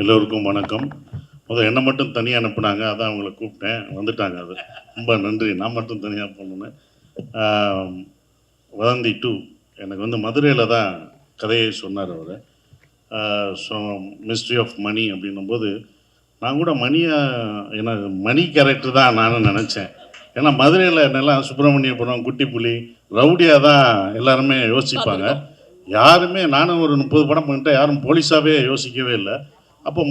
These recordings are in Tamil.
எல்லோருக்கும் வணக்கம். என்னை மட்டும் தனியாக அனுப்புனாங்க, அதான் அவங்கள கூப்பிட்டேன், வந்துட்டாங்க. அது ரொம்ப நன்றி. நான் மட்டும் தனியாக போகணுன்னு. வதந்தி 2 எனக்கு மதுரையில் தான் கதையை சொன்னார் அவர். ஸோ மிஸ்ட்ரி ஆஃப் மணி அப்படின்னும்போது நான் கூட ஏன்னா மணி கேரக்டர் தான் நானும் நினச்சேன். ஏன்னா மதுரையில் என்னெல்லாம் சுப்பிரமணியபுரம், குட்டிப்புலி, ரவுடியாக தான் எல்லாருமே யோசிப்பாங்க. யாருமே நானும் ஒரு 30 படம் பண்ணிட்டேன், யாரும் போலீஸாகவே யோசிக்கவே இல்லை. அப்போ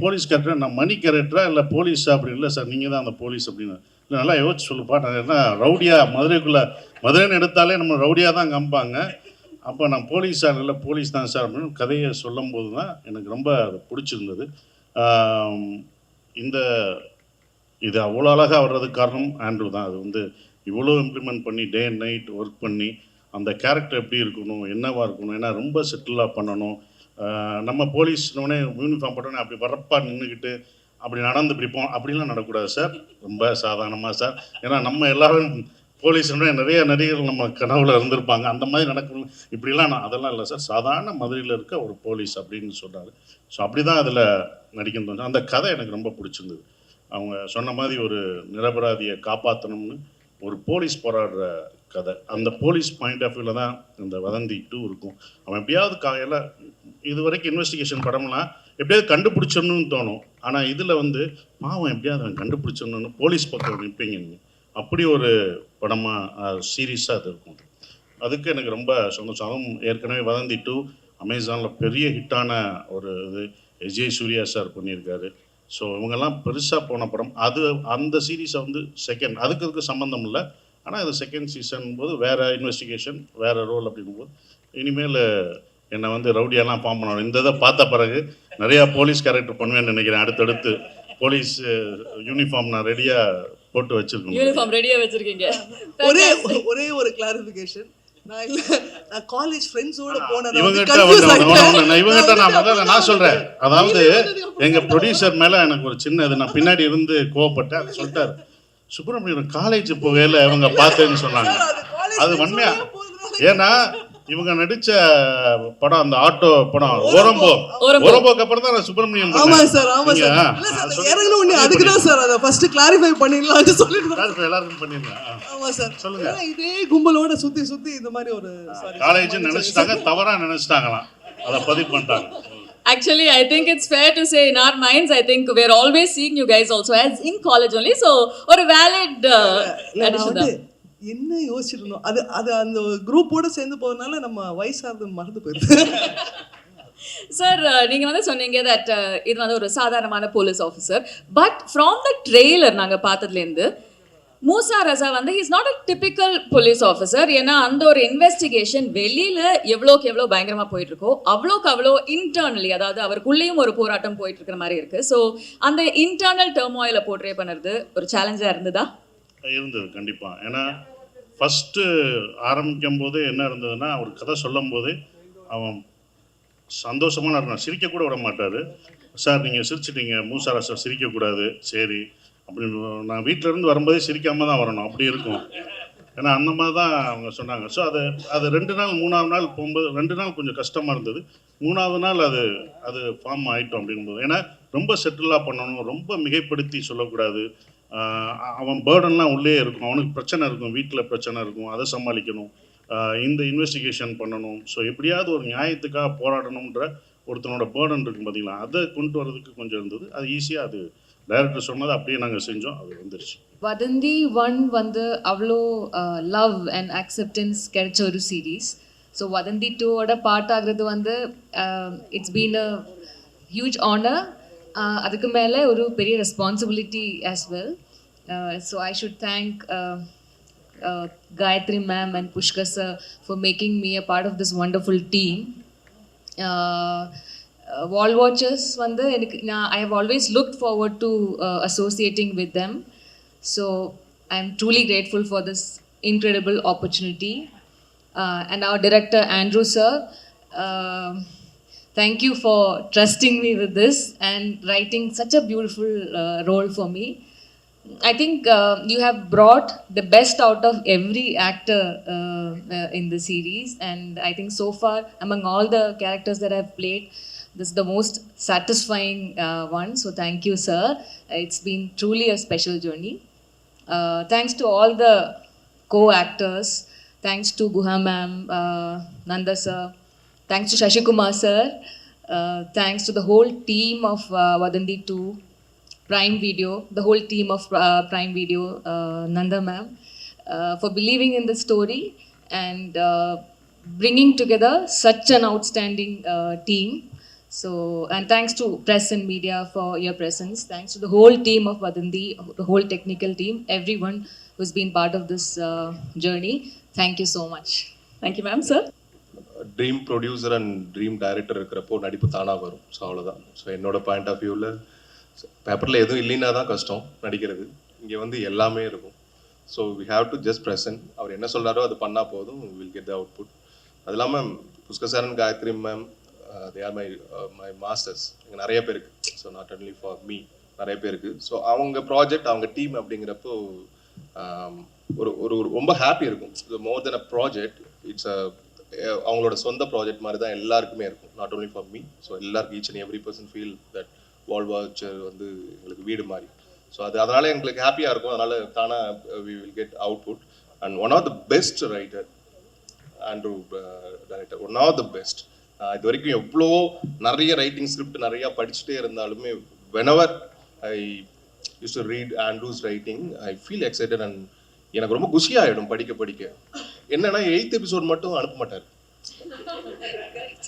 போலீஸ் கேரக்டர் நான் மணி கேரக்டரா இல்லை போலீஸா அப்படின்னு. இல்லை சார் நீங்கள் தான் அந்த போலீஸ் அப்படின்னு. இல்லை நல்லா யோசிச்சு சொல்லுப்பா, நான் என்ன ரவுடியாக மதுரைன்னு எடுத்தாலே நம்ம ரவுடியாக தான் காமிப்பாங்க. அப்போ நான் போலீஸா இல்லை போலீஸ் தான் சார் அப்படின்னு கதையை சொல்லும் போது தான் எனக்கு ரொம்ப பிடிச்சிருந்தது. இது அவ்வளோ அழகாக வர்றதுக்கு காரணம் ஆண்ட்ரூ தான். அது இவ்வளோ இம்ப்ளிமெண்ட் பண்ணி டே அண்ட் நைட் ஒர்க் பண்ணி அந்த கேரக்டர் எப்படி இருக்கணும், என்னவாக இருக்கணும், ஏன்னா ரொம்ப செட்டிலாக பண்ணணும். நம்ம போலீஸ்னோடனே யூனிஃபார்ம் போட்டோன்னே அப்படி வரப்பா நின்றுக்கிட்டு அப்படி நடந்து பிடிப்போம், அப்படிலாம் நடக்கூடாது சார். ரொம்ப சாதாரணமாக சார். ஏன்னா நம்ம எல்லோரும் போலீஸ்னோடனே நிறைய நடிகர்கள் நம்ம கனவுல இருந்திருப்பாங்க, அந்த மாதிரி நடக்கணும். இப்படிலாம் அதெல்லாம் இல்லை சார், சாதாரண மதுரையில் இருக்க ஒரு போலீஸ் அப்படின்னு சொன்னார். ஸோ அப்படி தான் அதில் நடிக்கணும். அந்த கதை எனக்கு ரொம்ப பிடிச்சிருந்தது. அவங்க சொன்ன மாதிரி ஒரு நிரபராதியை காப்பாற்றணும்னு ஒரு போலீஸ் போராடுற கதை. அந்த போலீஸ் பாயிண்ட் ஆஃப் வியூவில் தான் இந்த வதந்தி 2 இருக்கும். அவன் எப்படியாவது இது வரைக்கும் இன்வெஸ்டிகேஷன் படம்லாம் எப்படியாவது கண்டுபிடிச்சிடணும்னு தோணும். ஆனால் இதில் பாவம் எப்படியாவது அவன் கண்டுபிடிச்சிடணும்னு போலீஸ் பக்கம் நிற்பீங்க. அப்படி ஒரு படமாக சீரியஸாக அது இருக்கும். அதுக்கு எனக்கு ரொம்ப சந்தோஷம். அதுவும் ஏற்கனவே வதந்தி 2 அமேசானில் பெரிய ஹிட்டான ஒரு இது விஜய் சூர்யா சார் பண்ணியிருக்காரு. ஸோ இவங்கெல்லாம் பெருசாக போன படம். அந்த சீரீஸை செகண்ட் அதுக்கு சம்மந்தம் இல்லை. ஆனால் இது செகண்ட் சீசன் போது வேறு இன்வெஸ்டிகேஷன், வேறு ரோல் அப்படிங்கும்போது இனிமேல் என்னை ரவுடியெல்லாம் ஃபார்ம் பண்ணணும். இந்த இதை பார்த்த பிறகு நிறையா போலீஸ் கேரக்டர் பண்ணுவேன்னு நினைக்கிறேன். அடுத்தடுத்து போலீஸ் யூனிஃபார்ம் நான் ரெடியாக போட்டு வச்சுருக்கேன். யூனிஃபார்ம் ரெடியாக வச்சுருக்கீங்க. ஒரே ஒரு கிளாரிஃபிகேஷன். நான் காலேஜ் ஃப்ரெண்ட்ஸோட போனது இவங்ககிட்ட நான் சொல்றேன். அதாவது எங்க ப்ரொடியூசர் மேல எனக்கு ஒரு சின்ன இது, நான் பின்னாடி இருந்து கோவப்பட்டேன். அதை சொல்லிட்டாரு, சுப்பிரமணியன் காலேஜ் போகையில இவங்க பார்த்தேன்னு சொன்னாங்க. அது உண்மையா? ஏன்னா இவங்க நடிச்ச படம், அந்த ஆட்டோ படம் ஓரம்போக்கு அப்புறம் தான் சுப்பிரமணியம். ஆமா சார், ஆமா சார். இறங்கணும் உடனே அதுக்கு தான் சார் அதை ஃபர்ஸ்ட் கிளாரிஃபை பண்ணிடலாம்னு சொல்லிட்டு எல்லாருக்கும் பண்ணிடலாம். ஆமா சார், சொல்லுங்க. இதே கும்பலோட சுத்தி இந்த மாதிரி ஒரு காலேஜ் நினைச்சிட்டாங்க, தவறா நினைச்சிட்டாங்களாம், அதை பதிவு பண்ணிட்டாங்க. Actually, I think it's fair to say in our minds, I think we're always seeing you guys also as in college only. So, ஒரு valid addition தான். என்ன யோசிச்சிருந்தோம், அது அந்த குரூப்போட சேர்ந்து போறதுனால நம்ம வயசாகிறது மறந்து போயிடுது. சார், நீங்கள் சொன்னீங்க தட் இது ஒரு சாதாரணமான police officer. But from the trailer நாங்கள் பார்த்ததுலேருந்து Moosa Raza is not a typical police officer. ஏன்னா அந்த ஒரு இன்வெஸ்டிகேஷன் வெளியில் எவ்வளோக்கு எவ்வளோ பயங்கரமாக போயிட்டுருக்கோ அவ்வளோக்கு அவ்வளோ இன்டர்னலி, அதாவது அவருக்குள்ளேயும் ஒரு போராட்டம் போயிட்டுருக்கிற மாதிரி இருக்குது. ஸோ அந்த இன்டர்னல் டர்மாயிலை போர்ட்ரே பண்ணுறது ஒரு சேலஞ்சாக இருந்ததா? இருந்தது கண்டிப்பாக. ஏன்னா ஃபஸ்ட்டு ஆரம்பிக்கும் போது என்ன இருந்ததுன்னா, ஒரு கதை சொல்லும் போது அவன் சந்தோஷமாக இருக்கணும், சிரிக்கக்கூட விட மாட்டார். சார் நீங்கள் சிரிச்சிட்டீங்க, மூசா ரசா சிரிக்கக்கூடாது, சரி அப்படின்னு. நான் வீட்டிலேருந்து வரும்போதே சிரிக்காமல் தான் வரணும், அப்படி இருக்கும். ஏன்னா அந்த மாதிரி தான் அவங்க சொன்னாங்க. ஸோ அது 2 நாள் 3ஆவது நாள் போகும்போது 2 நாள் கொஞ்சம் கஷ்டமாக இருந்தது. 3ஆவது நாள் அது ஃபார்ம் ஆகிட்டோம் அப்படிங்கும்போது. ஏன்னா ரொம்ப செட்டிலாக பண்ணணும், ரொம்ப மிகைப்படுத்தி சொல்லக்கூடாது. அவன் பேர்டன்லாம் உள்ளே இருக்கும், அவனுக்கு பிரச்சனை இருக்கும், வீட்டில் பிரச்சனை இருக்கும், அதை சமாளிக்கணும், இந்த இன்வெஸ்டிகேஷன் பண்ணணும். ஸோ எப்படியாவது ஒரு நியாயத்துக்காக போராடணுன்ற ஒருத்தனோட பேர்டன் இருக்கும் பார்த்தீங்களா, அதை கொண்டு வரதுக்கு கொஞ்சம் இருந்தது. அது ஈஸியாக அது டைரக்டர் சொன்னது அப்படியே நாங்கள் செஞ்சோம், அது வந்துருச்சு. வதந்தி 1 அவ்வளோ லவ் அண்ட் அக்செப்டன்ஸ் கிடைச்ச ஒரு சீரீஸ். ஸோ வதந்தி 2ஓட பார்ட் ஆகிறது it's been a huge honour. அதுக்கு மேலே ஒரு பெரிய responsibility as well. So I should thank Gayatri ma'am and Pushkar sir for making me a part of this wonderful team. Wall Watchers I have always looked forward to associating with them. So I am truly grateful for this incredible opportunity. And our director Andrew sir, thank you for trusting me with this and writing such a beautiful role for me. I think you have brought the best out of every actor in the series, and I think so far among all the characters that I've played, this is the most satisfying one. So thank you, sir. It's been truly a special journey. Thanks to all the co-actors. Thanks to Guha ma'am, Nanda sir. Thanks to Shashi Kumar sir. Thanks to the whole team of Vadanthi 2, Prime Video, the whole team of Prime Video, Nanda ma'am, for believing in the story and bringing together such an outstanding team. So, and thanks to press and media for your presence. Thanks to the whole team of Vadanthi, the whole technical team, everyone who's been part of this journey. Thank you so much. Thank you, ma'am. Sir? Dream producer and dream director இருக்கிறப்போ நடிப்பு தானாக வரும். ஸோ அவ்வளோதான். ஸோ என்னோட பாயிண்ட் ஆஃப் வியூவில் பேப்பரில் எதுவும் இல்லைன்னா தான் கஷ்டம் நடிக்கிறது. இங்கே வந்து எல்லாமே இருக்கும். So we have to just present. அவர் என்ன சொல்கிறாரோ அது பண்ணால் போதும், வில் கெட் த அவுட்புட். அது இல்லாமல் Pushkar sir and Gayathri ma'am, they are my masters. இங்கே நிறைய பேருக்கு, so not only for me, நிறைய பேருக்கு. ஸோ அவங்க ப்ராஜெக்ட், அவங்க டீம் அப்படிங்கிறப்போ ஒரு ஒரு ரொம்ப ஹாப்பி இருக்கும். மோர் தென் அ ப்ராஜெக்ட், இட்ஸ் அ அவங்களோட சொந்த ப்ராஜெக்ட் மாதிரி தான் எல்லாருக்குமே இருக்கும். Not only for me. So எல்லாருக்கும் each and every person feel that wall watcher வந்து எங்களுக்கு வீடு மாதிரி. ஸோ அதனால எங்களுக்கு ஹாப்பியாக இருக்கும். அதனால தானாக we will get output. And one of the best writer Andrew director, one of the best. இது வரைக்கும் எவ்வளோ நிறைய ரைட்டிங் ஸ்கிரிப்ட் நிறையா படிச்சுட்டே இருந்தாலுமே whenever I use to read Andrew's writing, I feel excited and எனக்கு ரொம்ப குஷியாகிடும் படிக்க படிக்க. என்னன்னா 8th எபிசோட் மட்டும் அனுப்ப மாட்டார்.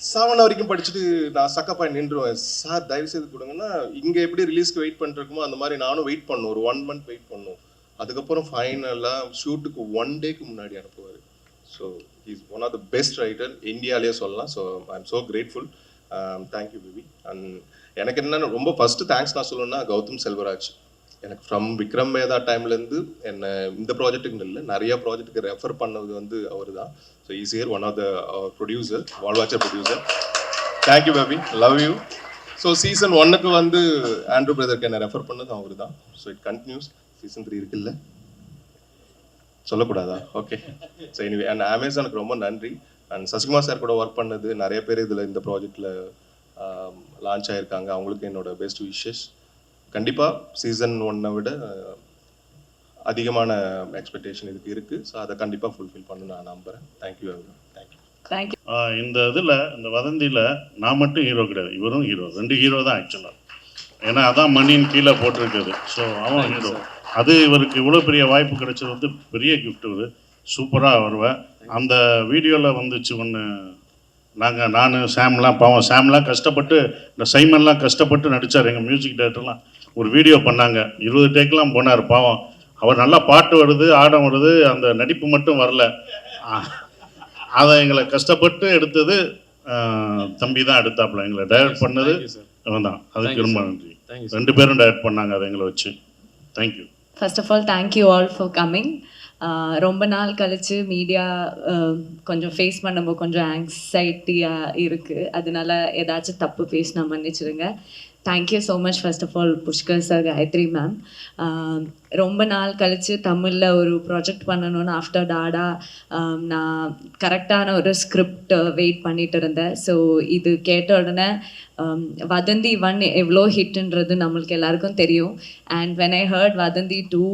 7 வரைக்கும் படிச்சுட்டு நான் சக்கப்பாய் நின்றுவேன். சார் தயவு செய்து கொடுங்கன்னா, இங்கே எப்படி ரிலீஸ்க்கு வெயிட் பண்ணிருக்குமோ அந்த மாதிரி நானும் வெயிட் பண்ணும், ஒரு 1 month வெயிட் பண்ணும். அதுக்கப்புறம் ஃபைனலாக ஷூட்டுக்கு 1 டேக்கு முன்னாடி அனுப்புவார். So is one of the best writer இந்தியாவிலே சொல்லலாம். So I am so grateful. Thank you baby. And எனக்கு என்னென்ன ரொம்ப ஃபஸ்ட்டு தேங்க்ஸ் நான் சொல்லணும்னா கௌதம் செல்வராஜ். எனக்கு ஃப்ரம் விக்ரம் வேதா டைம்லேருந்து என்னை இந்த ப்ராஜெக்ட்டுக்கு இல்லை நிறைய ப்ராஜெக்ட்டுக்கு ரெஃபர் பண்ணது வந்து அவர் தான். So is here one of the producer, wall watcher producer. Thank you baby, love you. So season 1க்கு வந்து ஆண்ட்ரூ பிரதருக்கு என்னை ரெஃபர் பண்ணது அவர் தான். So it continuous. சீசன் 3 இருக்குல்ல, சொல்லக்கூடாதா? ஓகே. ஸோ எனிவே அண்ட் அமேசானுக்கு ரொம்ப நன்றி. அண்ட் சசிகுமார் சார் கூட ஒர்க் பண்ணது நிறைய பேர் இதில் இந்த ப்ராஜெக்டில் லான்ச் ஆகியிருக்காங்க. அவங்களுக்கு என்னோட பெஸ்ட் விஷஸ். கண்டிப்பாக சீசன் 1 விட அதிகமான எக்ஸ்பெக்டேஷன் இதுக்கு இருக்குது. ஸோ அதை கண்டிப்பாக ஃபுல்ஃபில் பண்ண நான் நம்புகிறேன். Thank you everyone. தேங்க்யூ. தேங்க்யூ. இந்த இதில் இந்த வதந்தியில் நான் மட்டும் ஹீரோ கிடையாது, இவரும் ஹீரோ. 2 ஹீரோ தான் ஆக்சுவலாக. ஏன்னா அதான் மணின்னு கீழே போட்டிருக்குது. ஸோ அவன் ஹீரோ. அது இவருக்கு இவ்வளோ பெரிய வாய்ப்பு கிடைச்சது வந்து பெரிய கிஃப்ட். இது சூப்பராக வருவேன். அந்த வீடியோவில் வந்துச்சு ஒன்று, நான் சாம்லாம், பாவம் சாம்லாம் கஷ்டப்பட்டு, இந்த சைமன்லாம் கஷ்டப்பட்டு நடித்தார். எங்கள் மியூசிக் டைரக்டர்லாம் ஒரு வீடியோ பண்ணாங்க. 20 டேக்கெலாம் போனார். பாவம் அவர் நல்லா பாட்டு வருது, ஆடம் வருது, அந்த நடிப்பு மட்டும் வரல. அதை எங்களை கஷ்டப்பட்டு எடுத்தது தம்பி தான் எடுத்தாப்புல. எங்களை டைரக்ட் பண்ணது அவன் தான். அதுக்கு ரொம்ப நன்றி. 2 பேரும் டைரக்ட் பண்ணாங்க அதை எங்களை வச்சு. Thank you. First of all thank you all for coming. ரொம்ப நாள் கழித்து மீடியா கொஞ்சம் ஃபேஸ் பண்ணும்போது கொஞ்சம் ஆங்ஸைட்டியாக இருக்குது. அதனால ஏதாச்சும் தப்பு பேசினா மன்னிச்சிடுங்க. Thank you so much first of all Pushkar sir, Gayathri ma'am. ரொம்ப நாள் கழித்து தமிழில் ஒரு ப்ராஜெக்ட் பண்ணணும்னு ஆஃப்டர் டாடா நான் கரெக்டான ஒரு ஸ்கிரிப்ட் வெயிட் பண்ணிட்டு இருந்தேன். ஸோ இது கேட்ட உடனே வதந்தி 1 எவ்வளோ ஹிட்ன்றது நம்மளுக்கு எல்லாருக்கும் தெரியும். அண்ட் வென் ஐ ஹர்ட் வதந்தி 2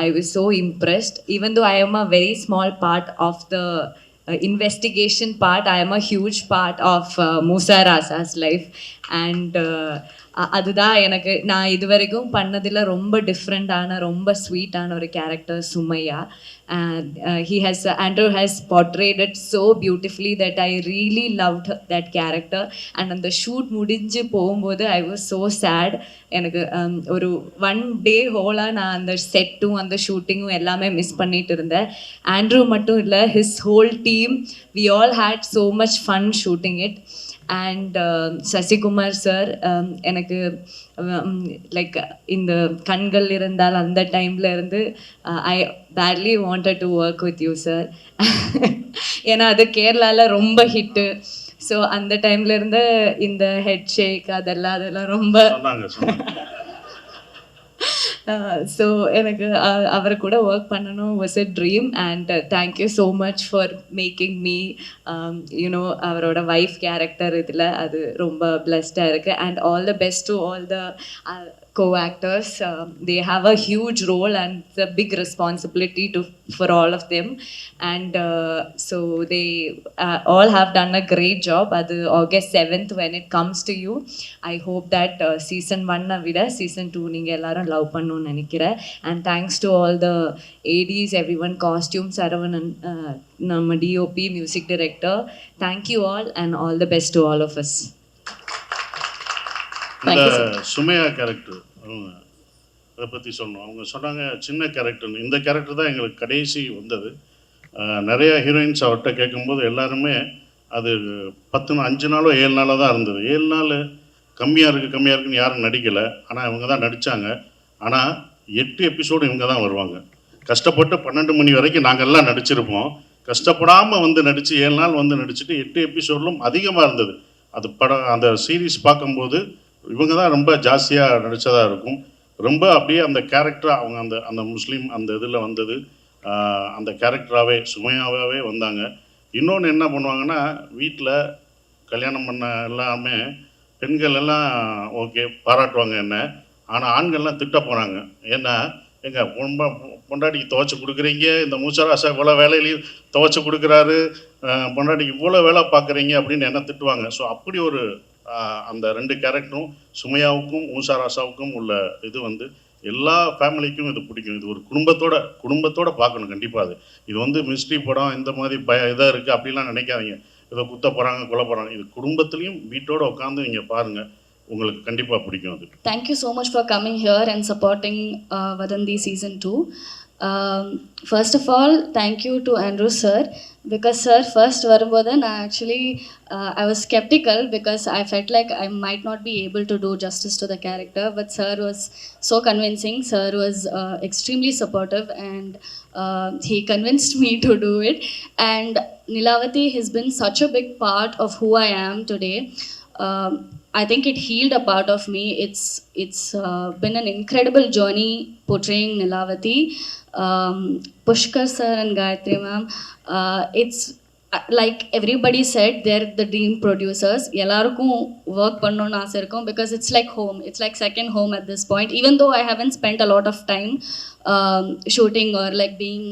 I was so impressed. Even though I am a very small part of the investigation part, I am a huge part of Musa Raza's life. And அதுதான் எனக்கு நான் இது வரைக்கும் பண்ணதில் ரொம்ப டிஃப்ரெண்ட்டான ரொம்ப ஸ்வீட்டான ஒரு character Sumaiya. Andrew has portrayed it so beautifully that I really loved that character. And அந்த ஷூட் முடிஞ்சு போகும்போது I was so sad. எனக்கு ஒரு 1 day ஹோலாக நான் அந்த செட்டும் அந்த ஷூட்டிங்கும் எல்லாமே மிஸ் பண்ணிட்டு இருந்தேன். ஆண்ட்ரூ மட்டும் இல்லை, his whole team, we all had so much fun shooting it. And Sasikumar sir, எனக்கு லைக் இந்த கண்கள் இருந்தால் அந்த டைமில் இருந்து ஐ badly wanted to work with you sir. ஏன்னா அது கேரளாவில் ரொம்ப ஹிட்டு. ஸோ அந்த டைம்ல இருந்து இந்த ஹெட் ஷேக் அதெல்லாம் ரொம்ப ஸோ எனக்கு அவர் கூட ஒர்க் பண்ணணும் was a dream and thank you so much for making me you know அவரோட வைஃப் கேரக்டர் இதில் அது ரொம்ப பிளஸ்டாக இருக்குது and all the best to all the co-actors. They have a huge role and it's a big responsibility for all of them, and so they all have done a great job. Adu August 7th when it comes to you, I hope that season 1 vida season 2 neenga ellarum love pannonu nenikira, and thanks to all the ADs, everyone, costume Saravanan, nama DOP, music director, thank you all and all the best to all of us. இந்த சுமையா கேரக்டர் அவங்க அதை பற்றி சொன்னோம். அவங்க சொன்னாங்க சின்ன கேரக்டர்னு. இந்த கேரக்டர் தான் எங்களுக்கு கடைசி வந்தது. நிறைய ஹீரோயின்ஸ் அவர்கிட்ட கேட்கும்போது எல்லாருமே அது 5 நாளோ 7 நாளோ தான் இருந்தது. 7 நாள் கம்மியாக இருக்குன்னு யாரும் நடிக்கலை. ஆனால் இவங்க தான் நடித்தாங்க. ஆனால் 8 எபிசோடு இவங்க தான் வருவாங்க. கஷ்டப்பட்டு 12 மணி வரைக்கும் நாங்கள் எல்லாம் நடிச்சிருப்போம். கஷ்டப்படாமல் வந்து நடித்து 7 நாள் வந்து நடிச்சுட்டு 8 எபிசோட்லும் அதிகமாக இருந்தது. அது அந்த சீரீஸ் பார்க்கும்போது இவங்க தான் ரொம்ப ஜாஸ்தியாக நடித்ததாக இருக்கும். ரொம்ப அப்படியே அந்த கேரக்டராக அவங்க அந்த முஸ்லீம் அந்த இதில் வந்தது. அந்த கேரக்டராகவே சுமையாகவே வந்தாங்க. இன்னொன்று என்ன பண்ணுவாங்கன்னா, வீட்டில் கல்யாணம் பண்ண எல்லாமே பெண்கள் எல்லாம் ஓகே பாராட்டுவாங்க என்ன, ஆனால் ஆண்கள்லாம் திட்ட போகிறாங்க. ஏன்னா எங்கள் பொண்டாட்டிக்கு துவைச்சி கொடுக்குறீங்க, இந்த மூசராசா இவ்வளோ வேலையிலையும் துவைச்சி கொடுக்குறாரு, பொண்டாட்டிக்கு இவ்வளோ வேலை பார்க்குறீங்க அப்படின்னு என்ன திட்டுவாங்க. ஸோ அப்படி ஒரு அந்த 2 கேரக்டரும் சுமையாவுக்கும் மூசாராசாவுக்கும் உள்ள இது வந்து எல்லா ஃபேமிலிக்கும் இது பிடிக்கும். இது ஒரு குடும்பத்தோட பார்க்கணும் கண்டிப்பாக. இது வந்து மிஸ்ட்ரி படம் இந்த மாதிரி இதாக இருக்குது அப்படிலாம் நினைக்காதீங்க. ஏதோ குத்த போகிறாங்க கொல்ல போகிறாங்க. இது குடும்பத்துலேயும் வீட்டோடு உட்காந்து நீங்கள் பாருங்கள், உங்களுக்கு கண்டிப்பாக பிடிக்கும் அது. Thank you so much for coming here and supporting Vadanthi season 2. First of all, thank you to Andrew sir, because sir first varumbodhu na actually I was skeptical because I felt like I might not be able to do justice to the character, but sir was so convincing. Sir was extremely supportive and he convinced me to do it, and Nilavati has been such a big part of who I am today. I think it healed a part of me. It's been an incredible journey portraying Nilavati. Pushkar sir and Gayatri ma'am, it's like everybody said, they're the dream producers. Ellarukkum work pannonu aasai irukum because it's like home. It's like second home at this point. Even though I haven't spent a lot of time shooting or like being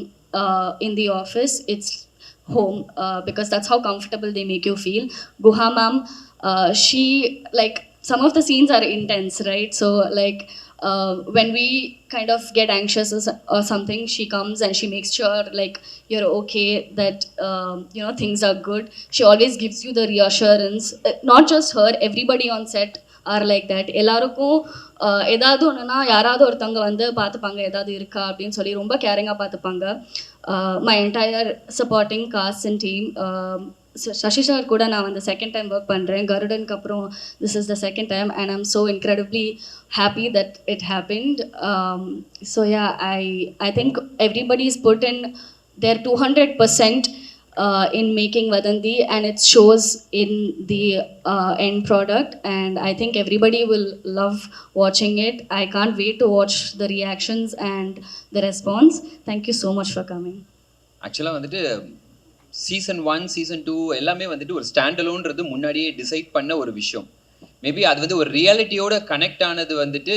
in the office, it's home because that's how comfortable they make you feel. Guha ma'am, she, like, some of the scenes are intense, right? So like when we kind of get anxious or something, she comes and she makes sure like you're okay, that you know, things are good. She always gives you the reassurance. Not just her, everybody on set are like that. எல்லாருக்கும் ஏதாவது ஒன்றுனா யாராவது ஒருத்தவங்க வந்து பார்த்துப்பாங்க, ஏதாவது இருக்கா அப்படின்னு சொல்லி ரொம்ப கேரிங்காக பார்த்துப்பாங்க. My entire supporting cast and team. Shashi sir கூட நான் வந்து செகண்ட் டைம் ஒர்க் பண்ணுறேன். கருடனுக்கு அப்புறம் this is the second time and I'm so incredibly happy that it happened. So yeah, I think everybody's put in their 200% in making Vadanthi, and it shows in the end product, and I think everybody will love watching it. I can't wait to watch the reactions and the response. Thank you so much for coming. ஆக்சுவலாக வந்துட்டு சீசன் 1 சீசன் 2 எல்லாமே வந்துட்டு ஒரு ஸ்டாண்டலோன்றது முன்னாடியே டிசைட் பண்ண ஒரு விஷயம். மேபி அது வந்து ஒரு ரியாலிட்டியோட கனெக்ட் ஆனது வந்துட்டு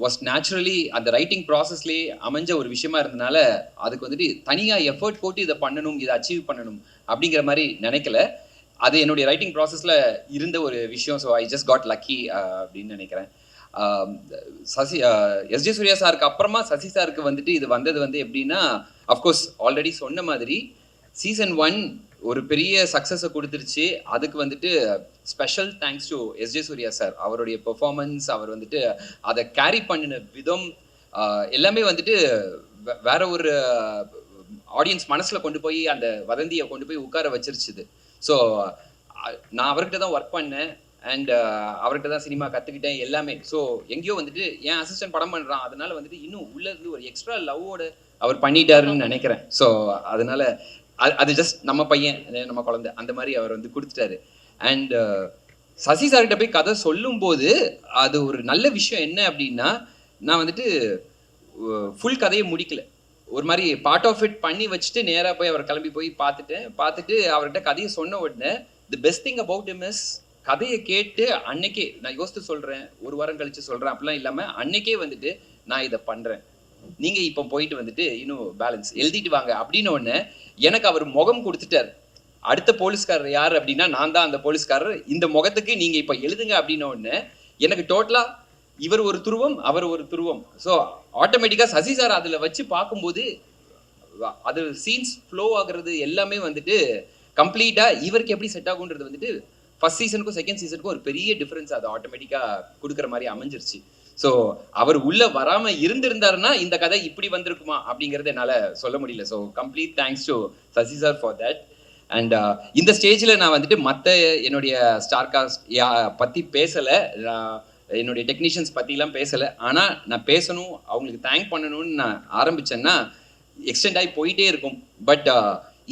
வாஸ் நேச்சுரலி அந்த ரைட்டிங் ப்ராசஸ்லேயே அமைஞ்ச ஒரு விஷயமா இருந்தனால அதுக்கு வந்துட்டு தனியாக எஃபர்ட் போட்டு இதை பண்ணணும், இதை அச்சீவ் பண்ணணும் அப்படிங்கிற மாதிரி நினைக்கல. அது என்னுடைய ரைட்டிங் ப்ராசஸில் இருந்த ஒரு விஷயம். So I just got lucky அப்படின்னு நினைக்கிறேன். எஸ்ஜே சூர்யா சாருக்கு அப்புறமா சசி சாருக்கு வந்துட்டு இது வந்தது வந்து எப்படின்னா, அஃப்கோர்ஸ் ஆல்ரெடி சொன்ன மாதிரி சீசன் 1 ஒரு பெரிய சக்ஸஸை கொடுத்துருச்சு. அதுக்கு வந்துட்டு special thanks to SJ Suryah sir. அவருடைய பெர்ஃபார்மன்ஸ், அவர் வந்துட்டு அதை கேரி பண்ணின விதம் எல்லாமே வந்துட்டு வேற ஒரு ஆடியன்ஸ் மனசில் கொண்டு போய் அந்த வதந்தியை கொண்டு போய் உட்கார வச்சிருச்சுது. ஸோ நான் அவர்கிட்ட தான் ஒர்க் பண்ணேன் அண்ட் அவர்கிட்ட தான் சினிமா கற்றுக்கிட்டேன் எல்லாமே. ஸோ எங்கேயோ வந்துட்டு என் அசிஸ்டன்ட் படம் பண்ணுறான், அதனால வந்துட்டு இன்னும் உள்ளது ஒரு எக்ஸ்ட்ரா லவ்வோட அவர் பண்ணிட்டாருன்னு நினைக்கிறேன். ஸோ அதனால அது ஜஸ்ட் நம்ம பையன், நம்ம குழந்தை, அந்த மாதிரி அவர் வந்து கொடுத்துட்டாரு. அண்ட் சசி சார்கிட்ட போய் கதை சொல்லும்போது அது ஒரு நல்ல விஷயம் என்ன அப்படின்னா, நான் வந்துட்டு ஃபுல் கதையை முடிக்கல, ஒரு மாதிரி பார்ட் ஆஃப் இட் பண்ணி வச்சுட்டு நேராக போய் அவர் கிளம்பி போய் பார்த்துட்டு அவர்கிட்ட கதையை சொன்ன உடனே the best thing about him is கதையை கேட்டு அன்னைக்கே நான் யோசித்து சொல்கிறேன், ஒரு வாரம் கழித்து சொல்கிறேன் அப்படிலாம் இல்லாமல் அன்னைக்கே வந்துட்டு நான் இதை பண்ணுறேன், நீங்கள் இப்போ போயிட்டு வந்துட்டு இன்னும் பேலன்ஸ் எழுதிட்டு வாங்க அப்படின்னு ஒன்று எனக்கு அவர் முகம் கொடுத்துட்டார். அடுத்த போலீஸ்காரர் யார் அப்படின்னா நான் தான் அந்த போலீஸ்காரர், இந்த முகத்துக்கு நீங்கள் இப்போ எழுதுங்க அப்படின்ன ஒன்று எனக்கு டோட்டலாக இவர் ஒரு துருவம் அவர் ஒரு துருவம். ஸோ ஆட்டோமேட்டிக்காக சசி சார் அதில் வச்சு பார்க்கும்போது அது சீன்ஸ் ஃப்ளோ ஆகுறது எல்லாமே வந்துட்டு கம்ப்ளீட்டாக இவருக்கு எப்படி செட் ஆகுன்றது வந்துட்டு ஃபர்ஸ்ட் சீசனுக்கும் செகண்ட் சீசனுக்கும் ஒரு பெரிய டிஃப்ரென்ஸ் அது ஆட்டோமேட்டிக்காக கொடுக்குற மாதிரி அமைஞ்சிருச்சு. ஸோ அவர் உள்ளே வராமல் இருந்திருந்தாருன்னா இந்த கதை இப்படி வந்திருக்குமா அப்படிங்கிறது என்னால் சொல்ல முடியல. So complete thanks to Sasi sir for that. And இந்த ஸ்டேஜில் நான் வந்துட்டு மற்ற என்னுடைய ஸ்டார் காஸ்ட் பற்றி பேசலை, என்னுடைய டெக்னீஷியன்ஸ் பற்றிலாம் பேசலை. ஆனால் நான் பேசணும், அவங்களுக்கு தேங்க் பண்ணணும்னு நான் ஆரம்பித்தேன்னா எக்ஸ்டெண்ட் ஆகி போயிட்டே இருக்கும். But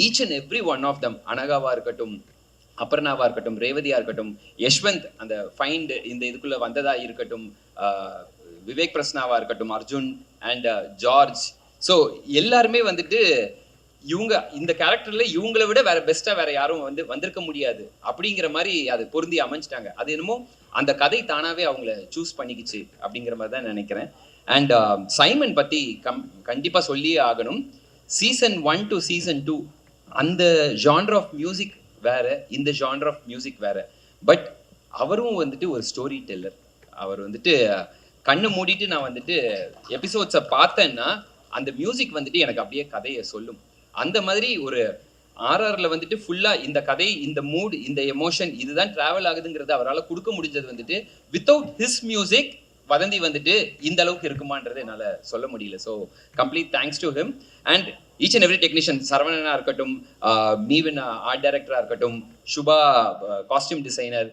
each and every one of them, அனகாவாக இருக்கட்டும், அபர்ணாவாக இருக்கட்டும், ரேவதியாக இருக்கட்டும், யஷ்வந்த் அந்த ஃபைண்ட் இந்த இதுக்குள்ளே வந்ததாக இருக்கட்டும், விவேக் பிரஸ்னாவாக இருக்கட்டும், அர்ஜுன் அண்ட் ஜார்ஜ், ஸோ எல்லாருமே வந்துட்டு இவங்க இந்த கேரக்டரில் இவங்கள விட வேற பெஸ்ட்டாக வேற யாரும் வந்திருக்க முடியாது அப்படிங்கிற மாதிரி அது பொருந்தி அமைஞ்சிட்டாங்க. அது என்னமோ அந்த கதை தானாகவே அவங்கள சூஸ் பண்ணிக்கிச்சு அப்படிங்கிற மாதிரி தான் நினைக்கிறேன். அண்ட் சைமன் பற்றி கண்டிப்பாக சொல்லியே ஆகணும். சீசன் 1 to season 2 அந்த ஜான்ர் ஆஃப் மியூசிக் வேற, இந்த ஜான்ர் ஆஃப் மியூசிக் வேற. பட் அவரும் வந்துட்டு ஒரு ஸ்டோரி டெல்லர். அவர் வந்துட்டு கண்ணு மூடிட்டு நான் வந்துட்டு எபிசோட்ஸை பார்த்தேன்னா அந்த மியூசிக் வந்துட்டு எனக்கு அப்படியே கதையை சொல்லும். அந்த மாதிரி ஒரு ஆர்ஆரில் வந்துட்டு ஃபுல்லாக இந்த கதை, இந்த மூட், இந்த எமோஷன் இதுதான் ட்ராவல் ஆகுதுங்கிறது அவரால் கொடுக்க முடிஞ்சது வந்துட்டு வித்தவுட் ஹிஸ் மியூசிக் வதந்தி வந்துட்டு இந்த அளவுக்கு இருக்குமான்றது என்னால் சொல்ல முடியல. So complete thanks to him and each and every technician, சரவணனா இருக்கட்டும், மீவன் ஆர்ட் டைரக்டராக இருக்கட்டும், சுபா காஸ்டியூம் டிசைனர்,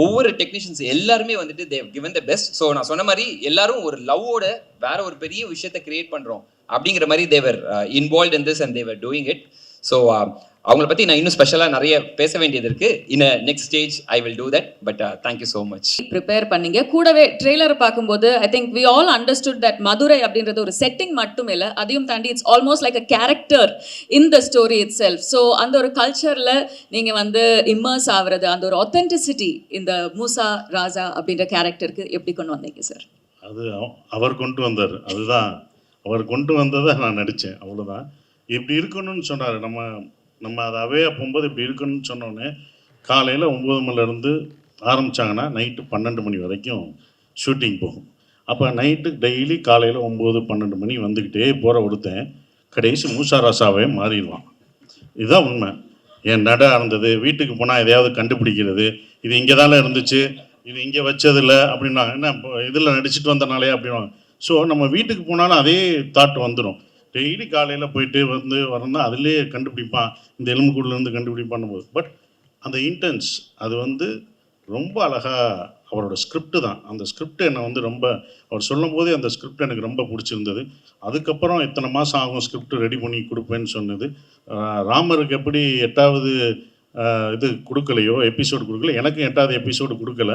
ஒவ்வொரு டெக்னீஷியன்ஸ் எல்லாருமே வந்துட்டு they've given the best. So நான் சொன்ன மாதிரி எல்லாரும் ஒரு லவ்வோட வேற ஒரு பெரிய விஷயத்தை கிரியேட் பண்ணுறோம் அப்படிங்கிற மாதிரி they're involve in this and they're doing it. So அவங்கள பற்றி நான் இன்னும் ஸ்பெஷலாக நிறைய பேச வேண்டியது இருக்குது. In next stage I will do that. But thank you so much. Prepare பண்ணீங்க. கூடவே ட்ரெய்லர் பார்க்கும்போது I think we all understood that Madurai அப்படின்றது ஒரு செட்டிங் மட்டும் இல்லை, அதையும் தாண்டி it's almost like a character in the story itself. So அந்த ஒரு கல்ச்சரில் நீங்கள் வந்து இம்மர்ஸ் ஆகிறது, அந்த ஒரு ஆத்தென்டிசிட்டி இந்த மூசா ராஜா அப்படின்ற கேரக்டருக்கு எப்படி கொண்டு வந்தீங்க சார்? அது அவர் கொண்டு வந்தார், அதுதான் அவர் கொண்டு வந்ததை நான் நடித்தேன், அவ்வளோதான். இப்படி இருக்கணும்னு சொன்னார். நம்ம அதை அவையாக போகும்போது இப்படி இருக்கணும்னு சொன்னோன்னே காலையில் 9 மணிலேருந்து ஆரம்பித்தாங்கன்னா நைட்டு 12 மணி வரைக்கும் ஷூட்டிங் போகும். அப்போ நைட்டு டெய்லி காலையில் 9-12 மணி வந்துக்கிட்டே போகிற ஒருத்தன் கடைசி மூசா ராசாவே மாறிடுவான். இதுதான் உண்மை. என் நட இருந்தது, வீட்டுக்கு போனால் எதையாவது கண்டுபிடிக்கிறது, இது இங்கே தானே இருந்துச்சு, இது இங்கே வச்சதில்ல அப்படின்னா என்ன இதில் நடிச்சுட்டு வந்தனாலே அப்படின்வாங்க. ஸோ நம்ம வீட்டுக்கு போனாலும் அதே தாட் வந்துடும். டெய்லி காலையில் போயிட்டு வரணும்னா அதுலேயே கண்டுபிடிப்பான், இந்த எலும்புக்கூடலேருந்து கண்டுபிடிப்பான்னு போது. பட் அந்த இன்டென்ஸ் அது ரொம்ப அழகாக அவரோட ஸ்கிரிப்டு தான். அந்த ஸ்கிரிப்ட் என்னை ரொம்ப அவர் சொல்லும் போதே அந்த ஸ்கிரிப்ட் எனக்கு ரொம்ப பிடிச்சிருந்தது. அதுக்கப்புறம் இத்தனை மாதம் ஆகும் ஸ்கிரிப்ட் ரெடி பண்ணி கொடுப்பேன்னு சொன்னது. ராமருக்கு எப்படி 8வது இது கொடுக்கலையோ, எபிசோடு கொடுக்கல, எனக்கும் 8வது எபிசோடு கொடுக்கல.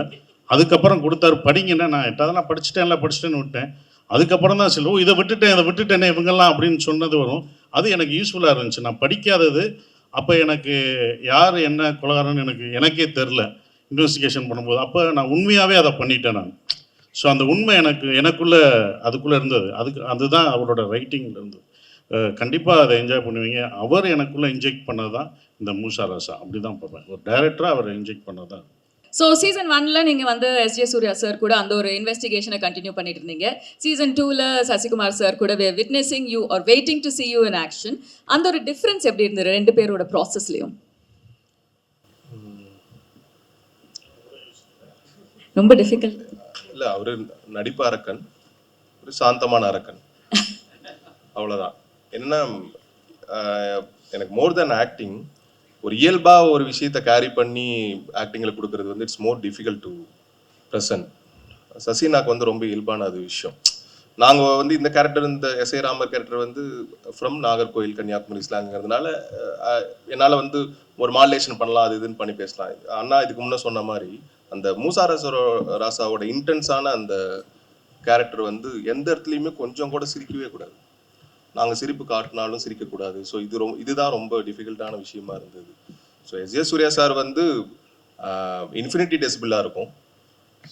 அதுக்கப்புறம் கொடுத்தாரு, படிங்கன்னா நான் 8வதெல்லாம் படிச்சுட்டேன்னு விட்டேன். அதுக்கப்புறம் தான் சரி, இதை விட்டுட்டேனே இவங்கெல்லாம் அப்படின்னு சொன்னது வரும். அது எனக்கு யூஸ்ஃபுல்லாக இருந்துச்சு. நான் படிக்காதது அப்போ எனக்கு யார் என்ன கொலகாரன்னு எனக்கே தெரில இன்வெஸ்டிகேஷன் பண்ணும்போது. அப்போ நான் உண்மையாகவே அதை பண்ணிட்டேன் நான். ஸோ அந்த உண்மை அதுக்குள்ளே இருந்தது. அதுதான் அவரோட ரைட்டிங்கில் இருந்தது. கண்டிப்பாக அதை என்ஜாய் பண்ணுவீங்க. அவர் எனக்குள்ளே இன்ஜெக்ட் பண்ணது தான் இந்த மூசா ராசா. அப்படி தான் பார்ப்பேன். ஒரு டைரக்டராக அவர் இன்ஜெக்ட் பண்ணது தான். ஸோ சீசன் 1ல நீங்கள் வந்து எஸ்ஜே சூர்யா சார் கூட அந்த ஒரு இன்வெஸ்டிகேஷனை கண்டினியூ பண்ணிட்டு இருந்தீங்க. சீசன் 2ல சசிகுமார் சார் கூட witnessing you are waiting to see you in action. அந்த ஒரு டிஃப்ரென்ஸ் எப்படி இருந்தது 2 பேரோட ப்ராசஸ்லையும்? ரொம்ப டிஃபிகல்ட் இல்லை, அவர் நடிப்பு அரக்கன், ஒரு சாந்தமான அரக்கன், அவ்வளோதான். என்னன்னா எனக்கு மோர் தென் ஆக்டிங், ஒரு இயல்பாக ஒரு விஷயத்தை கேரி பண்ணி ஆக்டிங்கில் கொடுக்கறது it's more difficult to present. சசினாக்கு ரொம்ப இயல்பான அது விஷயம். நாங்கள் இந்த கேரக்டர், இந்த SI Ramar character from Nagercoil Kanyakumari ஸ்லாங்கிறதுனால என்னால் ஒரு மாடுலேஷன் பண்ணலாம், அது இதுன்னு பண்ணி பேசலாம். அண்ணா இதுக்கு முன்னே சொன்ன மாதிரி அந்த மூசா ராசாவோட இன்டென்ஸான அந்த கேரக்டர் வந்து எந்த இடத்துலையுமே கொஞ்சம் கூட சிரிக்கவே கூடாது. நாங்கள் சிரிப்பு காட்டினாலும் சிரிக்கக்கூடாது. ஸோ இதுதான் ரொம்ப டிஃபிகல்ட்டான விஷயமா இருந்தது. ஸோ எஸ் சூர்யா சார் வந்து இன்ஃபினிட்டி டெசிபிளாக இருக்கும்.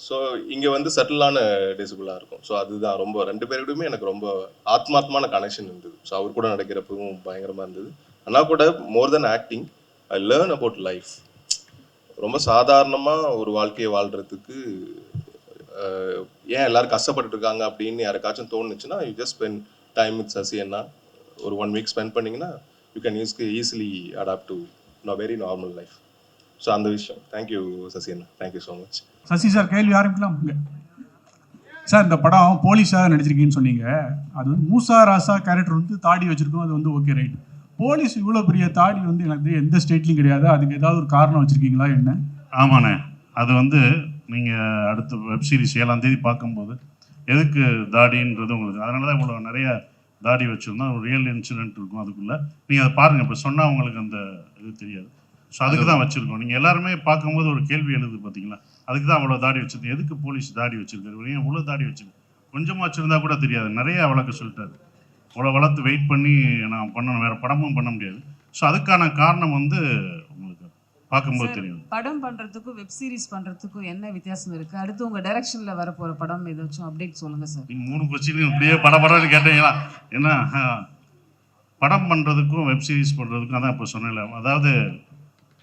ஸோ இங்கே வந்து சட்டிலான டெசிபிளாக இருக்கும். ஸோ அதுதான் ரொம்ப 2 பேருக்குமே எனக்கு ரொம்ப ஆத்மார்த்தமான கனெக்ஷன் இருந்தது. ஸோ அவர் கூட நடக்கிறப்பவும் பயங்கரமாக இருந்தது. ஆனால் கூட more than acting I learn about life. ரொம்ப சாதாரணமாக ஒரு வாழ்க்கையை வாழ்கிறதுக்கு ஏன் எல்லாரும் கஷ்டப்பட்டு இருக்காங்க அப்படின்னு யாருக்காச்சும் தோணுச்சுன்னா you just spend time with Sasi அண்ணா. ஒரு 1 வீக் ஸ்பெண்ட் பண்ணிங்கன்னா you can easily adapt to very normal life. So அந்த விஷயம். தேங்க்யூ சசி அண்ணா, thank you so much. Sasi sir கேள்வி ஆரம்பிக்கலாம். சார் இந்த படம் போலீஸாக நடிச்சிருக்கீங்கன்னு சொன்னீங்க. அது வந்து மூசா ராசா கேரக்டர் வந்து தாடி வச்சிருக்கோம், அது வந்து ஓகே ரைட். போலீஸ் இவ்வளோ பெரிய தாடி வந்து எனக்கு எந்த ஸ்டேட்லையும் கிடையாது, அதுக்கு ஏதாவது ஒரு காரணம் வச்சுருக்கீங்களா என்ன? ஆமாண்ணே, அது வந்து நீங்கள் அடுத்த வெப் சீரிஸ் 7ஆம் தேதி பார்க்கும்போது எதுக்கு தாடின்றது உங்களுக்கு, அதனால தான் இவ்வளோ நிறைய தாடி வச்சுருந்தோம். ஒரு ரியல் இன்சிடென்ட் இருக்கும் அதுக்குள்ளே. நீங்கள் அதை பாருங்கள், இப்போ சொன்னால் உங்களுக்கு அந்த இது தெரியாது. ஸோ அதுக்கு தான் வச்சுருக்கோம். நீங்கள் எல்லாருமே பார்க்கும்போது ஒரு கேள்வி எழுது பார்த்தீங்களா, அதுக்கு தான் அவ்வளோ தாடி வச்சுருக்கேன். எதுக்கு போலீஸ் தாடி வச்சுருக்காரு, ஏன் இவ்வளோ தாடி வச்சுருக்கு, கொஞ்சமாக வச்சுருந்தா கூட தெரியாது, நிறைய வழக்கு சொல்லிட்டாரு. அவ்வளோ வளர்த்து வெயிட் பண்ணி நான் பண்ணணும், வேறு படமும் பண்ண முடியாது. ஸோ அதுக்கான காரணம் வந்து உங்களுக்கு பார்க்கும்போது தெரியும். படம் பண்ணுறதுக்கும் வெப் சீரிஸ் பண்ணுறதுக்கும் என்ன வித்தியாசம் இருக்குது? அடுத்து உங்கள் டைரக்ஷனில் வரப்போகிற படம் ஏதாச்சும் அப்டேட் சொல்லுங்கள் சார். நீங்கள் 3 கொஸ்டின் இப்படியே படம்னு கேட்டீங்களா? ஏன்னா படம் பண்ணுறதுக்கும் வெப் சீரிஸ் பண்ணுறதுக்கும் அதான் இப்போ சொன்னேன்ல, அதாவது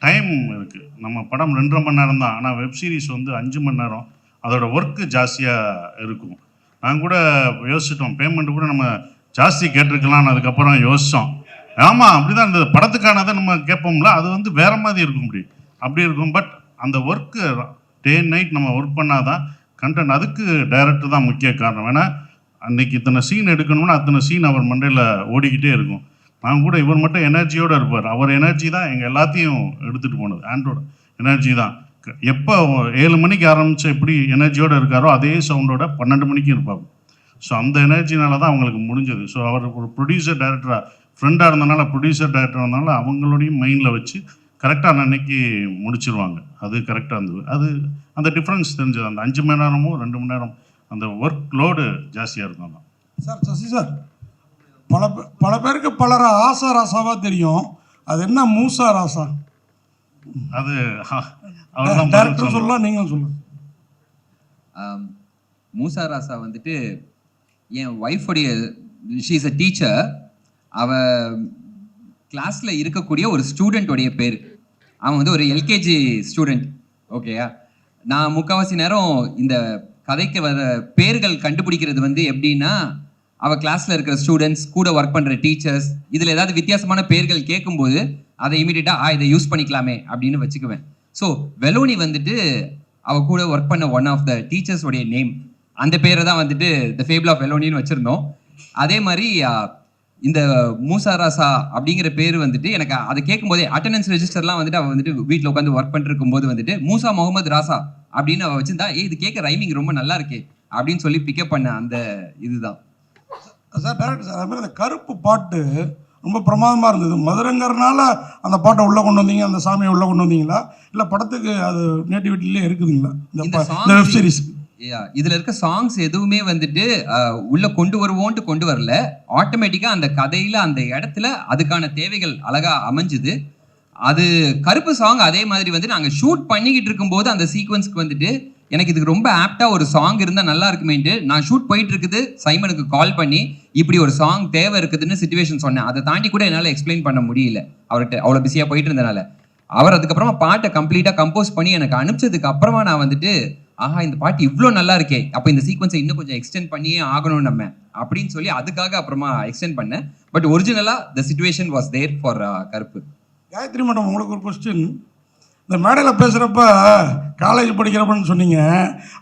டைம் இருக்குது. நம்ம படம் 2.5 மணி நேரம் தான், ஆனால் வெப் சீரிஸ் வந்து 5 மணி நேரம். அதோட ஒர்க்கு ஜாஸ்தியாக இருக்கும். நாங்கள் கூட யோசிச்சிட்டோம், பேமெண்ட் கூட நம்ம ஜாஸ்தி கேட்டிருக்கலாம்னு அதுக்கப்புறம் யோசித்தோம். ஆமாம், அப்படி தான் இந்த படத்துக்கானதை நம்ம கேட்போம்ல, அது வந்து வேறு மாதிரி இருக்கும், அப்படி இருக்கும். பட் அந்த ஒர்க்கு டே அண்ட் நைட் நம்ம ஒர்க் பண்ணாதான் கண்டென்ட். அதுக்கு டைரக்டர் தான் முக்கிய காரணம். ஏன்னா அன்றைக்கி இத்தனை சீன் எடுக்கணும்னா அத்தனை சீன் அவர் மண்டையில் ஓடிக்கிட்டே இருக்கும். நான் கூட இவர் மட்டும் எனர்ஜியோடு இருப்பார். அவர் எனர்ஜி தான் எங்கள் எல்லாத்தையும் எடுத்துகிட்டு போனது. ஆண்ட்ரோட எனர்ஜி தான். எப்போ 7 மணிக்கு ஆரம்பித்து எப்படி எனர்ஜியோடு இருக்காரோ அதே சவுண்டோட 12 மணிக்கும் இருப்பார். ஸோ அந்த எனர்ஜினால தான் அவங்களுக்கு முடிஞ்சது. ஸோ அவர் ஒரு ப்ரொடியூசர் டைரக்டராக ஃப்ரெண்டாக இருந்தனால, ப்ரொடியூசர் டைரக்டர் இருந்தனால அவங்களோடையும் மைண்டில் வச்சு கரெக்டாக அன்னைக்கு முடிச்சிருவாங்க. அது கரெக்டாக இருந்தது. அது அந்த டிஃப்ரென்ஸ் தெரிஞ்சது. அந்த 5 மணி நேரமும் 2 மணி நேரம் அந்த ஒர்க் லோடு ஜாஸ்தியாக இருக்கும் தான். சார் சசி சார், பல பேருக்கு பலர ஆசா ராசாவாக தெரியும், அது என்ன மூசா ராசா? அது அவர் டேரக்டர் சொல்லலாம், நீங்களும் சொல்லுங்கள். மூசா ராசா வந்துட்டு என் ஒய்ஃபுடைய, ஷீ இஸ் அ டீச்சர். அவ கிளாஸில் இருக்கக்கூடிய ஒரு ஸ்டூடெண்ட்டோடைய பேர். அவன் வந்து ஒரு எல்கேஜி ஸ்டூடெண்ட். ஓகேயா, நான் முக்கால்வாசி நேரம் இந்த கதைக்கு வர பேர்கள் கண்டுபிடிக்கிறது வந்து எப்படின்னா, அவள் கிளாஸில் இருக்கிற ஸ்டூடெண்ட்ஸ், கூட ஒர்க் பண்ணுற டீச்சர்ஸ், இதில் ஏதாவது வித்தியாசமான பேர்கள் கேட்கும்போது அதை இமீடியட்டாக இதை யூஸ் பண்ணிக்கலாமே அப்படின்னு வச்சுக்குவேன். ஸோ வெலோனி வந்துட்டு அவள் கூட ஒர்க் பண்ண ஒன் ஆஃப் த டீச்சர்ஸோடைய நேம். அந்த பேரை தான் வந்துட்டு த ஃபேபிள் ஆஃப் வெலோனின்னு வச்சுருந்தோம். அதே மாதிரி இந்த மூசா ராசா அப்படிங்கிற பேர் வந்துட்டு எனக்கு அதை கேட்கும்போதே அட்டண்டன்ஸ் ரெஜிஸ்டர்லாம் வந்துட்டு அவள் வந்துட்டு வீட்டில் உட்காந்து ஒர்க் பண்ணிருக்கும் போது வந்துட்டு மூசா முகமது ராசா அப்படின்னு அவள் வச்சுருந்தா, இது கேட்க ரைமிங் ரொம்ப நல்லா இருக்கே அப்படின்னு சொல்லி பிக்கப் பண்ண அந்த இதுதான். சார் டேரக்டர் சார், அது மாதிரி அந்த கருப்பு பாட்டு ரொம்ப பிரமாதமாக இருந்தது. மதுரங்கிறனால அந்த பாட்டை உள்ளே கொண்டு வந்தீங்க, அந்த சாமியை உள்ளே கொண்டு வந்தீங்களா, இல்லை படத்துக்கு அது நேட்டிவிட்டிலே இருக்குதுங்களா இந்த வெப் சீரிஸ்? இதுல இருக்க சாங்ஸ் எதுவுமே வந்துட்டு உள்ள கொண்டு வருவோன்ட்டு கொண்டு வரல. ஆட்டோமேட்டிக்கா அந்த கதையில அந்த இடத்துல அதுக்கான தேவைகள் அழகா அமைஞ்சுது. அது கருப்பு சாங் அதே மாதிரி வந்து நாங்கள் ஷூட் பண்ணிக்கிட்டு இருக்கும்போது அந்த சீக்வன்ஸ்க்கு வந்துட்டு எனக்கு இதுக்கு ரொம்ப ஆப்டா ஒரு சாங் இருந்தால் நல்லா இருக்குமேன்ட்டு நான் ஷூட் போயிட்டு இருக்குது, சைமனுக்கு கால் பண்ணி இப்படி ஒரு சாங் தேவை இருக்குதுன்னு சிச்சுவேஷன் சொன்னேன். அதை தாண்டி கூட என்னால் எக்ஸ்பிளைன் பண்ண முடியல அவர்கிட்ட, அவ்வளோ பிஸியாக போயிட்டு இருந்தனால. அவர் அதுக்கப்புறமா பாட்டை கம்ப்ளீட்டாக கம்போஸ் பண்ணி எனக்கு அனுப்பிச்சதுக்கு அப்புறமா நான் வந்துட்டு, ஆஹா இந்த பாட்டு இவ்வளோ நல்லா இருக்கே, அப்போ இந்த சீக்வன்ஸை இன்னும் கொஞ்சம் எக்ஸ்டெண்ட் பண்ணியே ஆகணும் நம்ம அப்படின்னு சொல்லி அதுக்காக அப்புறமா எக்ஸ்டெண்ட் பண்ணேன். பட் ஒரிஜினலாக the situation was there for கருப்பு. காயத்ரி மேடம், உங்களுக்கு ஒரு கொஸ்டின். இந்த மேடையில் பேசுகிறப்ப காலேஜ் படிக்கிறப்பன்னு சொன்னீங்க,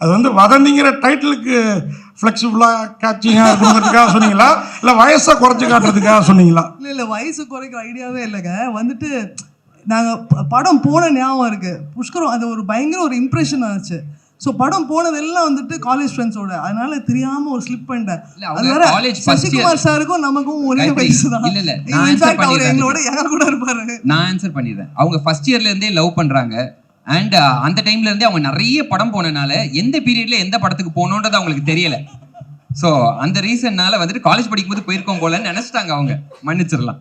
அது வந்து வதந்திங்கிற டைட்டிலுக்கு ஃப்ளெக்சிபிளாக கேட்சிங்காக இருக்கிறதுக்காக சொன்னீங்களா, இல்லை வயசை குறைச்சி காட்டுறதுக்காக சொன்னீங்களா? இல்லை வயசு குறைக்கிற ஐடியாவே இல்லைங்க. வந்துட்டு நாங்கள் படம் போன ஞாபகம் இருக்குது, புஷ்கரம் அது ஒரு பயங்கர ஒரு இம்ப்ரெஷன் ஆச்சு. ஸோ படம் போனதெல்லாம் வந்துட்டு காலேஜ் ஃப்ரெண்ட்ஸோட, அதனால தெரியாமல் ஒரு ஸ்லிப் பண்ணிட்டேன். அதனால சசிகுமார் சாருக்கும் நமக்கும் ஒரே வயசு தான். அவர் எங்களோட யார் கூட இருப்பாரு. நான் ஆன்சர் பண்ணிடுறேன். அவங்க ஃபர்ஸ்ட் இயர்ல இருந்தே லவ் பண்றாங்க. அண்ட் அந்த டைம்ல இருந்தே அவங்க நிறைய படம் போனனால எந்த பீரியட்ல எந்த படத்துக்கு போகணுன்றது அவங்களுக்கு தெரியல. ஸோ அந்த ரீசன்னால வந்துட்டு காலேஜ் படிக்கும்போது போயிருக்கோம் போலன்னு நினைச்சிட்டாங்க அவங்க. மன்னிச்சிடலாம்.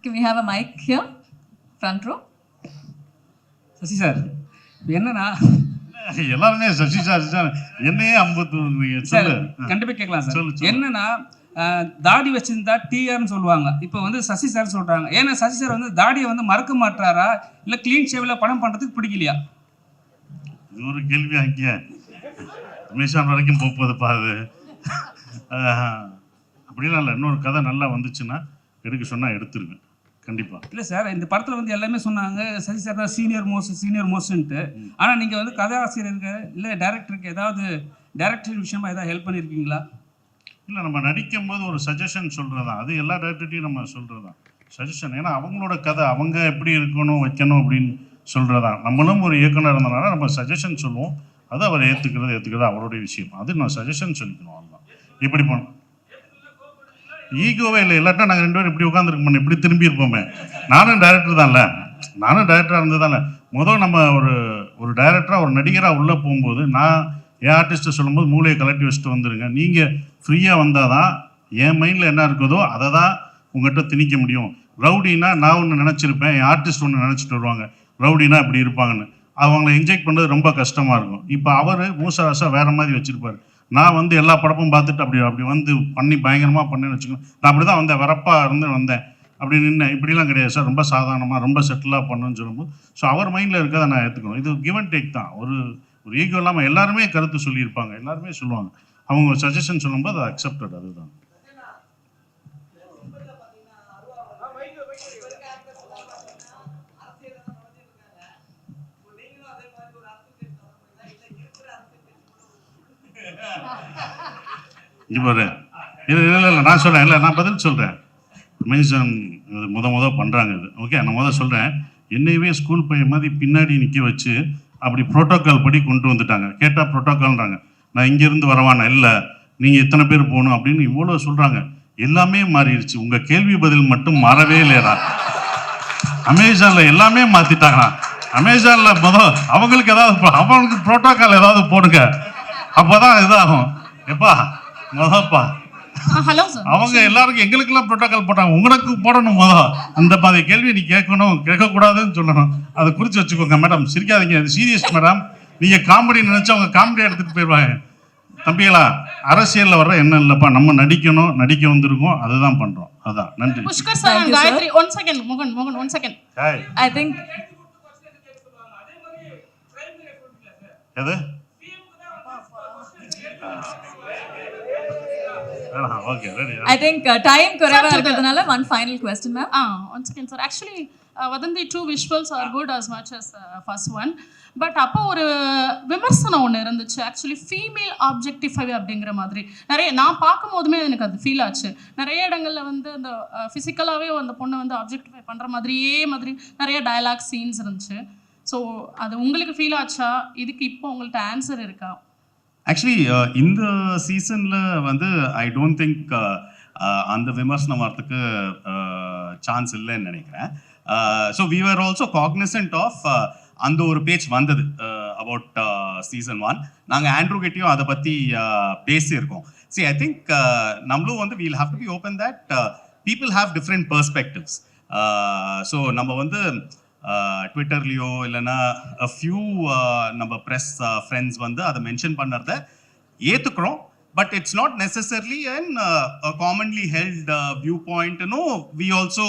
Can we have a mic here? Front row. Sasi sir என்னன்னா எல்லாருமே சசி சார் என்னையே சார் கண்டிப்பாக கேட்கலாம் சார். என்னன்னா தாடி வச்சிருந்தா டிஆர்னு சொல்லுவாங்க, இப்போ வந்து சசி சார் சொல்றாங்க. ஏன்னா சசி சார் வந்து தாடியை வந்து மறக்க மாட்டாரா இல்லை க்ளீன் ஷேவில் படம் பண்ணுறதுக்கு பிடிக்கலையா? இது ஒரு கேள்வி. அங்கே அமேசான் வரைக்கும் போகுதுப்பா அது. அப்படிலாம் இல்லை, இன்னொரு கதை நல்லா வந்துச்சுன்னா எடுக்க சொன்னால் எடுத்துருவேன் கண்டிப்பாக. இல்லை சார், இந்த படத்தில் வந்து எல்லாமே சொன்னாங்க சசி சார் தான் சீனியர் மோஸ்ட்ன்ட்டு. ஆனால் நீங்கள் வந்து கதாசிரியருக்கு இல்லை டைரக்டருக்கு ஏதாவது டைரக்டர் விஷயமா ஏதாவது ஹெல்ப் பண்ணியிருக்கீங்களா? இல்லை, நம்ம நடிக்கும் போது ஒரு சஜஷன் சொல்கிறது தான், அது எல்லா டேரக்டர்ட்டையும் நம்ம சொல்கிறது தான் சஜஷன். ஏன்னா அவங்களோட கதை அவங்க எப்படி இருக்கணும் வைக்கணும் அப்படின்னு சொல்கிறது தான். நம்மளும் ஒரு இயக்குனர் இருந்தனால நம்ம சஜஷன் சொல்லுவோம், அது அவர் ஏற்றுக்கிறது அவருடைய விஷயம். அது நான் சஜஷன் சொல்லிக்கணும், அவ்வளோதான். இப்படி போகணும், ஈகோவே இல்லை. இல்லாட்டா நாங்கள் 2 பேரும் இப்படி உட்காந்துருக்க மாட்டோம், இப்படி திரும்பி இருப்போமே. நானும் டைரக்டர் தான்ல, நானும் டைரக்டராக இருந்ததால நம்ம ஒரு டைரக்டராக ஒரு நடிகராக உள்ளே போகும்போது நான் என் ஆர்டிஸ்ட்டை சொல்லும்போது மூளையை கலட்டி வச்சுட்டு வந்துடுங்க. நீங்கள் ஃப்ரீயாக வந்தால் தான் என் மைண்டில் என்ன இருக்குதோ அதை தான் உங்கள்கிட்ட திணிக்க முடியும். ரவுடினா நான் ஒன்று நினச்சிருப்பேன், என் ஆர்டிஸ்ட் ஒன்று நினச்சிட்டு வருவாங்க ரவுடினா இப்படி இருப்பாங்கன்னு. அவங்கள இன்ஜெக்ட் பண்ணுறது ரொம்ப கஷ்டமாக இருக்கும். இப்போ அவர் மூசராசா வேறு மாதிரி வச்சுருப்பார். நான் வந்து எல்லா படமும் பார்த்துட்டு அப்படி வந்து பண்ணி பயங்கரமாக பண்ணேன்னு வச்சுக்கோங்க. நான் அப்படி தான் வந்தேன், வரப்பாக வந்தேன், அப்படி நின்னேன். இப்படிலாம் கிடையாது சார், ரொம்ப சாதாரணமாக ரொம்ப செட்டிலாக பண்ணணும்னு சொல்லும்போது ஸோ அவர் மைண்டில் இருக்கிறத நான் ஏற்றுக்கணும். இது கிவ் அண்ட் டேக் தான். ஒரு ஈகோ இல்லாமல் எல்லாருமே கருத்து சொல்லியிருப்பாங்க, எல்லாருமே சொல்லுவாங்க. அவங்க சஜஷன் சொல்லும்போது அது அக்செப்டட், அதுதான். இவர் இல்லை நான் சொல்கிறேன், இல்லை நான் பதில் சொல்கிறேன். அமேசான் இது முத பண்ணுறாங்க இது. ஓகே, நான் சொல்கிறேன், என்னையவே ஸ்கூல் பையன் மாதிரி பின்னாடி நிற்க வச்சு அப்படி ப்ரோட்டோக்கால் படி கொண்டு வந்துட்டாங்க. கேட்டால் ப்ரோட்டோக்கால்ன்றாங்க. நான் இங்கேருந்து வரவானா, இல்லை நீங்கள் இத்தனை பேர் போகணும் அப்படின்னு இவ்வளோ சொல்கிறாங்க. எல்லாமே மாறிடுச்சு, உங்கள் கேள்வி பதில் மட்டும் மாறவே இல்லையா? அமேசானில் எல்லாமே மாற்றிட்டாங்களா? அமேசானில் அவங்களுக்கு ப்ரோட்டோக்கால் ஏதாவது போடுங்க, அப்போ தான் இதாகும். எப்பா ஹலோ சார், அவங்க எல்லாருக்கும் எங்களுக்கெல்லாம் ப்ரோட்டோக்கால் போட்டாங்க, உங்களுக்கு போடணும். அந்த மாதிரி கேள்வி நீ கேட்கக்கூடாதுன்னு சொல்லணும். அதை குறித்து வச்சுக்கோங்க மேடம். சிரிக்காதீங்க, இது சீரியஸ் மேடம். நீங்கள் காமெடி நினச்சா அவங்க காமெடி எடுத்துகிட்டு போயிடுவாங்க. தம்பிகளா, அரசியலில் வர்ற என்ன இல்லைப்பா, நம்ம நடிக்க வந்திருக்கோம், அதுதான் பண்ணுறோம். அதான். நன்றி. Pushkar sir and Gayatri, one second, மோகன் one second. I think எது okay ready. I think time குறைவா இருக்கிறதுனால one final question ma'am. One second sir, actually Vadanthi 2 visuals are good as much as first one, but அப்போ ஒரு விமர்சனம் ஒன்று இருந்துச்சு. ஆக்சுவலி ஃபீமேல் ஆப்ஜெக்டிஃபை அப்படிங்கிற மாதிரி நிறைய நான் பார்க்கும் போதுமே எனக்கு அது ஃபீல் ஆச்சு. நிறைய இடங்களில் வந்து அந்த ஃபிசிக்கலாகவே அந்த பொண்ணை வந்து ஆப்ஜெக்டிஃபை பண்ணுற மாதிரியே நிறைய டயலாக் சீன்ஸ் இருந்துச்சு. ஸோ அது உங்களுக்கு ஃபீல் ஆச்சா? இதுக்கு இப்போ உங்கள்கிட்ட ஆன்சர் இருக்கா? ஆக்சுவலி இந்த சீசனில் வந்து ஐ டோன்ட் திங்க் அந்த விமர்சனம் வரத்துக்கு சான்ஸ் இல்லைன்னு நினைக்கிறேன். So we are also cognizant of அந்த ஒரு பேஜ் வந்தது அபவுட் சீசன் 1. நாங்கள் ஆண்ட்ரூ கிட்டையும் அதை பற்றி பேசியிருக்கோம். See, I think நம்மளும் வந்து we'll have to be open that people have different perspectives. So நம்ம வந்து ட்விட்டர்லேயோ இல்லைன்னா a few நம்ம ப்ரெஸ் ஃப்ரெண்ட்ஸ் வந்து அதை மென்ஷன் பண்ணுறத ஏற்றுக்கிறோம். But it's not necessarily a commonly held viewpoint. We also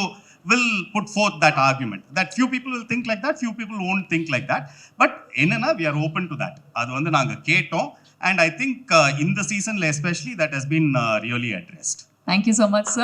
will put forth that argument that few people will think like that, few people won't think like that. But enna we are open to that. Adu vandu naanga ketom, and I think in the season especially that has been really addressed. Thank you so much sir.